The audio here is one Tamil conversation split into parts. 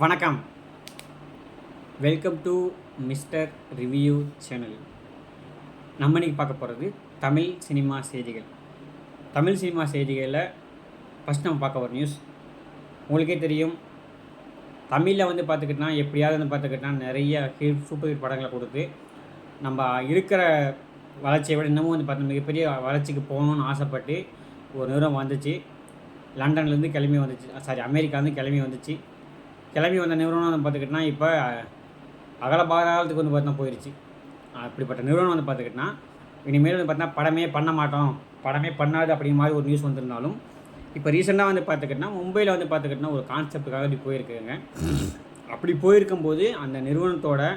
வணக்கம். Welcome to mister review channel. நம்ம இன்றைக்கி பார்க்க போகிறது தமிழ் சினிமா செய்திகள். தமிழ் சினிமா செய்திகளில் ஃபஸ்ட் நம்ம பார்க்க ஒரு நியூஸ். உங்களுக்கே தெரியும், தமிழில் பார்த்துக்கிட்டோன்னா எப்படியாவது பார்த்துக்கிட்டோன்னா நிறைய சூப்பர் ஹிட் படங்களை கொடுத்து நம்ம இருக்கிற வளர்ச்சியை விட இன்னமும் பார்த்து மிகப்பெரிய வளர்ச்சிக்கு போகணுன்னு ஆசைப்பட்டு ஒரு நிறுவனம் வந்துச்சு. லண்டன்லேருந்து கிளம்பி வந்துச்சு, அமெரிக்காலேருந்து கிளம்பி வந்துச்சு. கிளம்பி வந்த நிறுவனம் பார்த்துக்கிட்டோன்னா இப்போ அகலபாதாளத்துக்கு பார்த்தீங்கன்னா போயிடுச்சு. அப்படிப்பட்ட நிறுவனம் பார்த்துக்கிட்டோன்னா இனிமேல் பார்த்தீங்கன்னா படமே பண்ண மாட்டோம், படமே பண்ணாது அப்படிங்கிற மாதிரி ஒரு நியூஸ் வந்திருந்தாலும், இப்போ ரீசெண்டாக பார்த்துக்கிட்டோன்னா மும்பையில் பார்த்துக்கிட்டோன்னா ஒரு கான்செப்டுக்காக இப்படி போயிருக்குங்க. அப்படி போயிருக்கும்போது அந்த நிறுவனத்தோட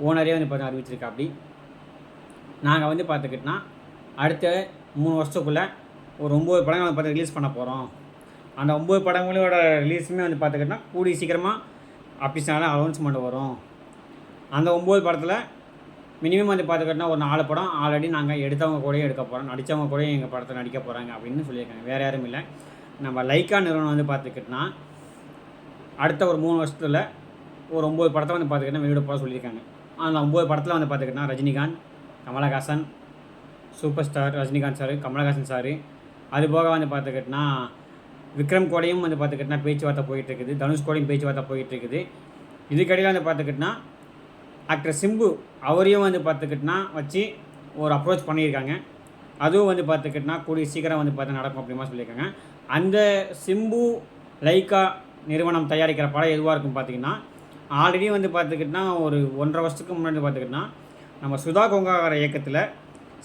ஓனரே பார்த்தா அறிவிச்சிருக்கா. அப்படி நாங்கள் பார்த்துக்கிட்டோன்னா அடுத்த 3 வருஷத்துக்குள்ளே ஒரு 9 படங்கள் பார்த்து ரிலீஸ் பண்ண போகிறோம். அந்த 9 படங்களோட ரிலீஸுமே பார்த்துக்கிட்டோன்னா கூடிய சீக்கிரமாக ஆஃபீஸ்னால அனௌன்ஸ்மெண்ட் வரும். அந்த 9 படத்தில் மினிமம் பார்த்துக்கிட்டோன்னா ஒரு 4 படம் ஆல்ரெடி நாங்கள் எடுத்தவங்க கூடயே எடுக்க போகிறோம், நடித்தவங்க கூடயே எங்கள் படத்தில் நடிக்க போகிறாங்க அப்படின்னு சொல்லியிருக்காங்க. வேறு யாரும் இல்லை, நம்ம லைக்கா நிறுவனம் பார்த்துக்கிட்டோன்னா அடுத்த ஒரு 3 வருஷத்தில் ஒரு 9 படத்தை பார்த்துக்கிட்டோன்னா வெளியிட போக சொல்லியிருக்காங்க. அந்த 9 படத்தில் பார்த்துக்கிட்டோன்னா Rajinikanth, Kamal Haasan, super star Rajinikanth sir, Kamal Haasan sir, அதுபோக பார்த்துக்கிட்டோன்னா விக்ரம் கோடையும் பார்த்துக்கிட்டோன்னா பேச்சுவார்த்தை போயிட்டுருக்குது, தனுஷ் கோடையும் பேச்சுவார்த்தை போயிட்டுருக்குது. இதுக்கடையில் பார்த்துக்கிட்டோன்னா ஆக்டர் சிம்பு அவரையும் பார்த்துக்கிட்டோன்னா வச்சு ஒரு அப்ரோச் பண்ணியிருக்காங்க. அதுவும் பார்த்துக்கிட்டோன்னா கூடிய சீக்கிரம் பார்த்து நடக்கும் அப்படிமா சொல்லியிருக்காங்க. அந்த சிம்பு லைக்கா நிறுவனம் தயாரிக்கிற படம் எதுவாக இருக்கும் பார்த்திங்கன்னா, ஆல்ரெடி பார்த்துக்கிட்டோன்னா ஒரு 1.5 வருஷத்துக்கு முன்னாடி பார்த்துக்கிட்டோன்னா நம்ம சுதா கொங்கார இயக்கத்தில்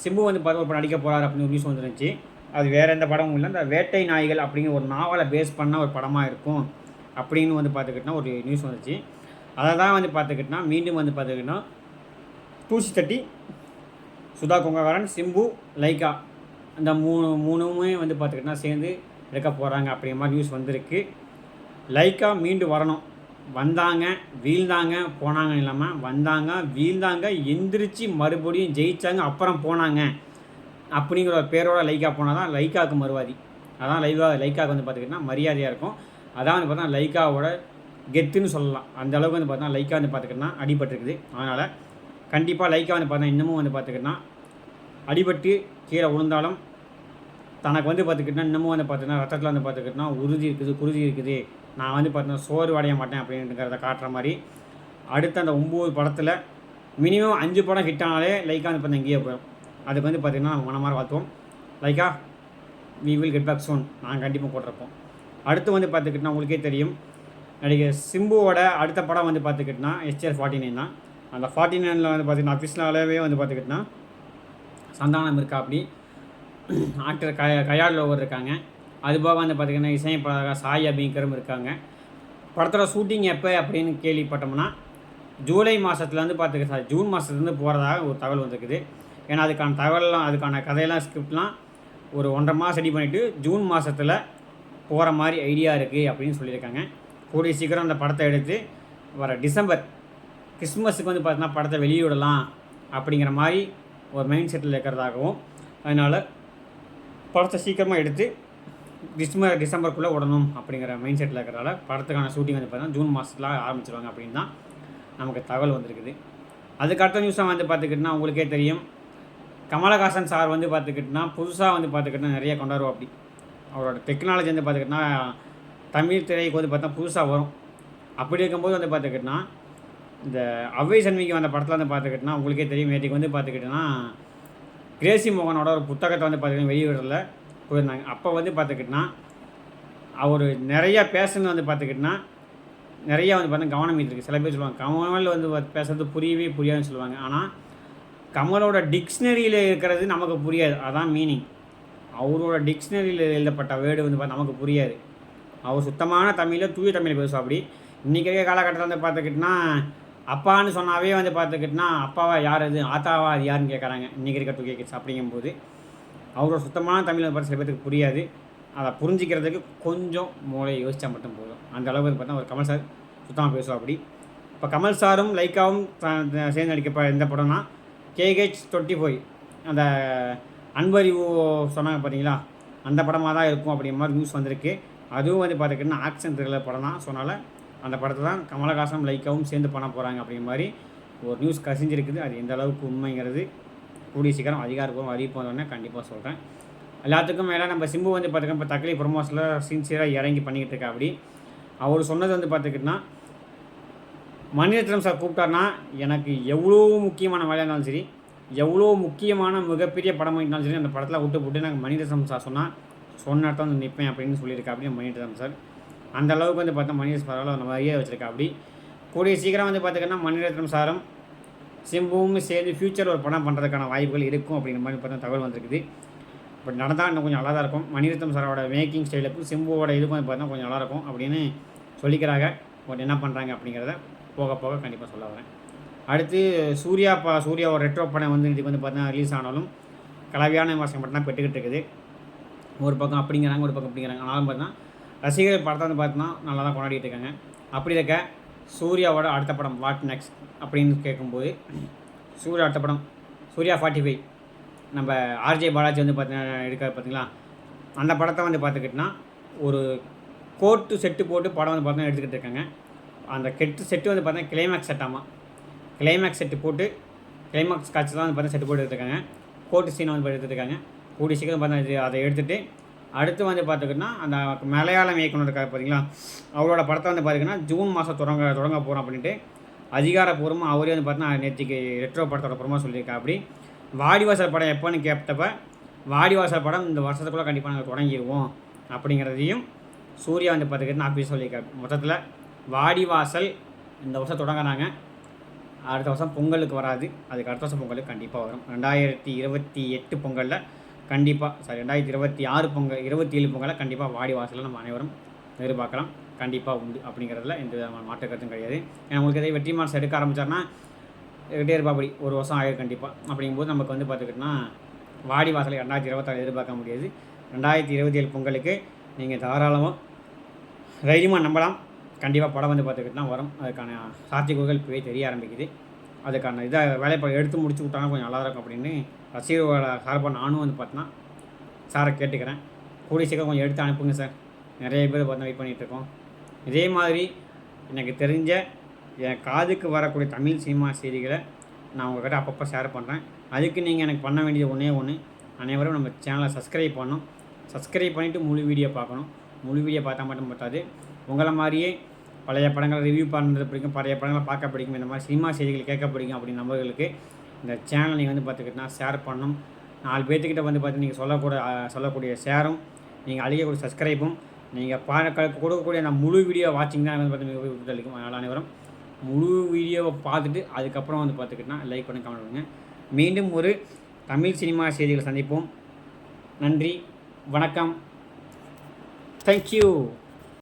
சிம்பு பார்த்து ஒரு நடிக்க போகிறார் அப்படின்னு ஒரு நியூஸ் வந்துருந்துச்சு. அது வேறு எந்த படமும் இல்லை, இந்த வேட்டை நாய்கள் அப்படிங்கிற ஒரு நாவலை பேஸ் பண்ண ஒரு படமாக இருக்கும் அப்படின்னு பார்த்துக்கிட்டோன்னா ஒரு நியூஸ் வந்துச்சு. அதை தான் பார்த்துக்கிட்டோன்னா மீண்டும் பார்த்துக்கிட்டோன்னா தூசி தட்டி சுதா கொங்காரன், சிம்பு, லைக்கா அந்த மூணுமே பார்த்துக்கிட்டோன்னா சேர்ந்து எடுக்க போகிறாங்க அப்படிங்கிற மாதிரி நியூஸ் வந்திருக்கு. லைக்கா மீண்டும் வரணும், வந்தாங்க வீழ்ந்தாங்க போனாங்க இல்லாமல் வந்தாங்க வீழ்ந்தாங்க எந்திரிச்சு மறுபடியும் ஜெயித்தாங்க அப்புறம் போனாங்க அப்படிங்கிற ஒரு பேரோட லைக்கா போனால் தான் லைக்காவுக்கு மறுவாதி. அதான் லைக்காவுக்கு பார்த்துக்கிட்டோன்னா மரியாதையாக இருக்கும். அதான் பார்த்தா லைக்காவோட கெத்துன்னு சொல்லலாம். அந்த அளவுக்கு பார்த்தா லைக்கா பார்த்துக்கிட்டோன்னா அடிபட்டுருக்குது. அதனால் கண்டிப்பாக லைக்கா பார்த்தா இன்னமும் பார்த்துக்கிட்டோன்னா அடிபட்டு கீழே விழுந்தாலும் தனக்கு பார்த்துக்கிட்டோன்னா இன்னமும் பார்த்தீங்கன்னா ரத்தத்தில் பார்த்துக்கிட்டோன்னா உறுதி இருக்குது, குருதி இருக்குது, நான் பார்த்தீங்கன்னா சோறு அடைய மாட்டேன் அப்படின்றத காட்டுற மாதிரி அடுத்த அந்த 9 படத்தில் மினிமம் 5 படம் ஹிட் ஆனாலே லைக்கா பார்த்தா இங்கேயே போயிடும். அதுக்கு பார்த்திங்கன்னா நம்ம மனமார வாழ்த்துவோம். லைக்கா we will get back soon, நாங்கள் கண்டிப்பாக போட்டிருப்போம். அடுத்து பார்த்துக்கிட்டோன்னா உங்களுக்கே தெரியும், நடிகர் சிம்புவோட அடுத்த படம் பார்த்துக்கிட்டோன்னா SR 49 தான். அந்த 49ல் பார்த்திங்கன்னா அஃபிஷியலாகவே பார்த்துக்கிட்டோன்னா சந்தானம் இருக்கா, அப்படி ஆக்டர் கையாளில் ஒவ்வொரு இருக்காங்க. அதுபோக பார்த்திங்கன்னா இசையமைப்பாளராக சாய் அபிங்கரும் இருக்காங்க. படத்தோட ஷூட்டிங் எப்போ அப்படின்னு கேள்விப்பட்டோம்னா ஜூலை மாதத்துலேருந்து பார்த்துக்க ஜூன் மாதத்துலேருந்து போகிறதாக ஒரு தகவல் வந்துருக்குது. ஏன்னா அதுக்கான தகவலாம் அதுக்கான கதையெல்லாம் ஸ்கிரிப்ட்லாம் ஒரு 1.5 மாதம் ரெடி பண்ணிவிட்டு ஜூன் மாதத்தில் போகிற மாதிரி ஐடியா இருக்குது அப்படின்னு சொல்லியிருக்காங்க. கூடிய சீக்கிரம் அந்த படத்தை எடுத்து வர டிசம்பர் கிறிஸ்மஸுக்கு பார்த்தீங்கன்னா படத்தை வெளியிடலாம் அப்படிங்கிற மாதிரி ஒரு மைண்ட் செட்டில் இருக்கிறதாகவும், அதனால் படத்தை சீக்கிரமாக எடுத்து டிசம்பருக்குள்ளே விடணும் அப்படிங்கிற மைண்ட் செட்டில் இருக்கிறதால படத்துக்கான ஷூட்டிங் பார்த்தீங்கன்னா ஜூன் மாதத்தில் ஆரம்பிச்சிருவாங்க அப்படின்னு தான் நமக்கு தகவல் வந்திருக்குது. அதுக்கு அடுத்த நியூஸாக பார்த்துக்கிட்டோன்னா உங்களுக்கே தெரியும், கமலஹாசன் சார் பார்த்துக்கிட்டோன்னா புதுசாக பார்த்துக்கிட்டோன்னா நிறைய கொண்டாடுவோம். அப்படி அவரோட டெக்னாலஜி பார்த்துக்கிட்டோன்னா தமிழ் திரைக்கு பார்த்தா புதுசாக வரும். அப்படி இருக்கும்போது பார்த்துக்கிட்டோன்னா இந்த அவ்வை சண்முகி வந்த படத்தில் பார்த்துக்கிட்டோன்னா உங்களுக்கே தெரியும், நேற்றுக்கு பார்த்துக்கிட்டோன்னா கிரேசி மோகனோட ஒரு புத்தகத்தை பார்த்துக்கிட்டோன்னா வெளியிடல போயிருந்தாங்க. அப்போ பார்த்துக்கிட்டோன்னா அவர் நிறையா பேசுனது பார்த்துக்கிட்டோன்னா நிறையா பார்த்தா கவனம் இருக்குது. சில பேர் சொல்லுவாங்க கமல் பேசுறது புரியவே புரியாதுன்னு சொல்லுவாங்க. ஆனால் கமலோட டிக்ஷனரியில் இருக்கிறது நமக்கு புரியாது, அதான் மீனிங். அவரோட டிக்ஷனரியில் எழுதப்பட்ட வேர்டு பார்த்தா நமக்கு புரியாது. அவர் சுத்தமான தமிழில் தூய தமிழில் பேசுவோம். அப்படி இன்றைக்கி இருக்க காலகட்டத்தில் பார்த்துக்கிட்டோன்னா அப்பான்னு சொன்னாவே பார்த்துக்கிட்டோன்னா அப்பாவா யார் அது, ஆத்தாவா அது யாருன்னு கேட்குறாங்க இன்றைக்கி இருக்க தூக்கிய கிட்ஸ். அப்படிங்கும்போது அவரோட சுத்தமான தமிழை பார்த்து சில பேருக்கு புரியாது. அதை புரிஞ்சிக்கிறதுக்கு கொஞ்சம் மூளையை யோசித்தா மட்டும் போதும். அந்த அளவுக்கு பார்த்தா ஒரு கமல் சார் சுத்தமாக பேசுவோம். அப்படி இப்போ கமல் சாரும் லைக்காவும் சேர்ந்து நடிக்க இந்த படம்னா KH 25 அந்த அன்பறிவு சொன்னாங்க பார்த்தீங்களா, அந்த படமாக தான் இருக்கும் அப்படிங்கிற மாதிரி நியூஸ் வந்திருக்கு. அதுவும் பார்த்துக்கிட்டோன்னா ஆக்ஷன் த்ரில்லர் படம் தான். சொன்னால அந்த படத்தை தான் கமலஹாசனும் லைக்காவும் சேர்ந்து பண்ண போகிறாங்க அப்படிங்கிற மாதிரி ஒரு நியூஸ் கசிஞ்சிருக்குது. அது எந்த அளவுக்கு உண்மைங்கிறது கூடிய சீக்கிரம் அதிகாரப்பூர்வம் அறிவிப்பு வந்தோடனே கண்டிப்பாக சொல்கிறேன். எல்லாத்துக்கும் மேலே நம்ம சிம்பு வந்து பார்த்திங்கன்னா இப்போ தக்லி ப்ரொமோஷனில் சின்சியராக இறங்கி பண்ணிக்கிட்டு இருக்கா. அப்படி அவர் சொன்னது வந்து பார்த்துக்கிட்டோன்னா, மணிரத்னம் சார் கூப்பிட்டாருன்னா எனக்கு எவ்வளோ முக்கியமான வேலையாக இருந்தாலும் சரி, எவ்வளோ முக்கியமான மிகப்பெரிய படமாக இருந்தாலும் சரி, அந்த படத்தில் விட்டு போட்டு நாங்கள் மணிரத்னம் சார் சொன்ன இடத்த வந்து நிற்பேன் அப்படின்னு சொல்லியிருக்கா. அப்படி மணிரத்னம் சார் அந்த அளவுக்கு வந்து பார்த்தா மணிரத்னம் சாரால் அந்த மாதிரியே வச்சுருக்கா. அப்படி கூடிய சீக்கிரம் வந்து பார்த்திங்கன்னா மணிரத்னம் சாரும் சிம்புவும் சேர்ந்து ஃப்யூச்சர் ஒரு படம் பண்ணுறதுக்கான வாய்ப்புகள் இருக்கும் அப்படிங்கிற மாதிரி பார்த்தா தகவல் வந்திருக்குது. பட் நடந்தால் இன்னும் கொஞ்சம் நல்லா தான் இருக்கும். மணிரத்னம் சாரோட மேக்கிங் ஸ்டைலுக்கும் சிம்புவோட இதுக்கும் வந்து பார்த்தா கொஞ்சம் நல்லாயிருக்கும் அப்படின்னு சொல்லிக்கிறாங்க. பட் என்ன பண்ணுறாங்க அப்படிங்கிறத போக போக கண்டிப்பாக சொல்ல வரேன். அடுத்து சூர்யாவோட ரெட்ரோ படம் வந்து இதுக்கு வந்து பார்த்தீங்கன்னா ரிலீஸ் ஆனாலும் கலவையான விமர்சனம் மட்டும் தான் பெற்றுக்கிட்டு இருக்குது. ஒரு பக்கம் அப்படிங்கிறாங்க, ஒரு பக்கம் அப்படிங்கிறாங்க. ஆனாலும் பார்த்தீங்கன்னா ரசிகர்கள் படத்தை வந்து பார்த்தீங்கன்னா நல்லா தான் கொண்டாடிட்டு இருக்காங்க. அப்படி இருக்க சூர்யாவோட அடுத்த படம் வாட் நெக்ஸ்ட் அப்படின்னு கேட்கும்போது, சூர்யா அடுத்த படம் சூர்யா 45 நம்ம ஆர்ஜே பாலாஜி வந்து பார்த்தீங்கன்னா எடுக்காது பார்த்தீங்களா, அந்த படத்தை வந்து பார்த்துக்கிட்டோன்னா ஒரு கோட்டு செட்டு போட்டு படம் வந்து பார்த்தீங்கன்னா எடுத்துக்கிட்டு இருக்காங்க. அந்த செட்டு வந்து பார்த்தீங்கன்னா கிளைமேக்ஸ் செட்டாமா, கிளைமேக்ஸ் செட்டு போட்டு கிளைமேக்ஸ் காட்சி தான் வந்து பார்த்தீங்கன்னா செட்டு போட்டு எடுத்துருக்காங்க. கோட்டு சீனை வந்து எடுத்துகிட்டு இருக்காங்க. கூடிய சீக்கிரம் பார்த்தா அதை எடுத்துகிட்டு அடுத்து வந்து பார்த்துக்கிட்டோன்னா அந்த மலையாளம் இயக்குனர் இருக்கார் பார்த்தீங்களா, அவரோட படத்தை வந்து பார்த்திங்கன்னா ஜூன் மாதம் தொடங்க போகிறோம் அப்படின்ட்டு அதிகாரப்பூர்வமாக அவரே வந்து பார்த்தீங்கன்னா நேற்றுக்கு ரெட்ரோ படத்தோட புறமா சொல்லியிருக்கா. அப்படி வாடிவாசல் படம் எப்போன்னு கேட்டப்ப வாடிவாசல் படம் இந்த வருஷத்துக்குள்ளே கண்டிப்பாக நாங்கள் தொடங்கிடுவோம் அப்படிங்கிறதையும் சூர்யா வந்து பார்த்துக்கிட்டு ஆஃபீஸ் சொல்லியிருக்காரு. மொத்தத்தில் வாடிவாசல் இந்த வருஷம் தொடங்குறாங்க. அடுத்த வருஷம் பொங்கலுக்கு வராது, அதுக்கு அடுத்த வருஷம் பொங்கலுக்கு கண்டிப்பாக வரும். 2028 பொங்கலில் கண்டிப்பாக 2026 பொங்கல் 27 பொங்கலில் கண்டிப்பாக வாடிவாசலில் நம்ம அனைவரும் எதிர்பார்க்கலாம். கண்டிப்பாக உண்டு அப்படிங்கிறதுல எந்த விதமான மாற்று கருத்தும் கிடையாது. ஏன்னா உங்களுக்கு எதாவது வெற்றிமாறன் எடுக்க ஆரம்பித்தார்னா கிட்டே இருப்பாப்படி ஒரு வருஷம் ஆயிடும் கண்டிப்பாக. அப்படிங்கும்போது நமக்கு வந்து பார்த்துக்கிட்டோன்னா வாடிவாசலை 2026 எதிர்பார்க்க முடியாது. 2027 பொங்கலுக்கு நீங்கள் தாராளமாக தைரியமாக நம்பலாம். கண்டிப்பாக படம் வந்து பார்த்துக்கிட்டு தான் வரும். அதுக்கான சாத்தியக்கூறுகள் இப்போவே தெரிய ஆரம்பிக்குது. அதுக்கான வேலைப்பாடு எடுத்து முடிச்சு விட்டாங்கன்னா கொஞ்சம் நல்லாயிருக்கும் அப்படின்னு ரசிகர்களோட சார்பாக நானும் வந்து பார்த்தீங்கன்னா சாரை கேட்டுக்கிறேன். கூடிய சீக்கிரம் கொஞ்சம் எடுத்து அனுப்புங்க சார். நிறைய பேர் பார்த்தா வெயிட் பண்ணிகிட்ருக்கோம். இதே மாதிரி எனக்கு தெரிஞ்ச என் காதுக்கு வரக்கூடிய தமிழ் சினிமா செய்திகளை நான் உங்கள்கிட்ட அப்பப்போ ஷேர் பண்ணுறேன். அதுக்கு நீங்கள் எனக்கு பண்ண வேண்டியது ஒன்று, அனைவரும் நம்ம சேனலை சப்ஸ்கிரைப் பண்ணணும். சப்ஸ்கிரைப் பண்ணிவிட்டு முழு வீடியோ பார்க்கணும். முழு வீடியோ பார்த்தா மட்டும் பார்த்தாது, உங்களை மாதிரியே பழைய படங்களை ரிவ்யூ பண்ணுறது பிடிக்கும், பழைய படங்களை பார்க்க பிடிக்கும், இந்த மாதிரி சினிமா செய்திகள் கேட்க பிடிக்கும் அப்படின்னு நம்பர்களுக்கு இந்த சேனல் நீங்கள் வந்து பார்த்துக்கிட்டா ஷேர் பண்ணணும். 4 பேர்த்துக்கிட்ட வந்து பார்த்து நீங்கள் சொல்லக்கூடிய ஷேரும், நீங்கள் அழிக்கக்கூடிய சப்ஸ்கிரைப்பும், நீங்கள் கொடுக்கக்கூடிய அந்த முழு வீடியோ வாட்சிங் தான் வந்து பார்த்து மிக அளிக்கும். அதனால் அனைவரும் முழு வீடியோவை பார்த்துட்டு அதுக்கப்புறம் வந்து பார்த்துக்கிட்டா லைக் பண்ணி கமெண்ட் பண்ணுங்கள். மீண்டும் ஒரு தமிழ் சினிமா செய்திகளை சந்திப்போம். நன்றி, வணக்கம், தேங்க்யூ.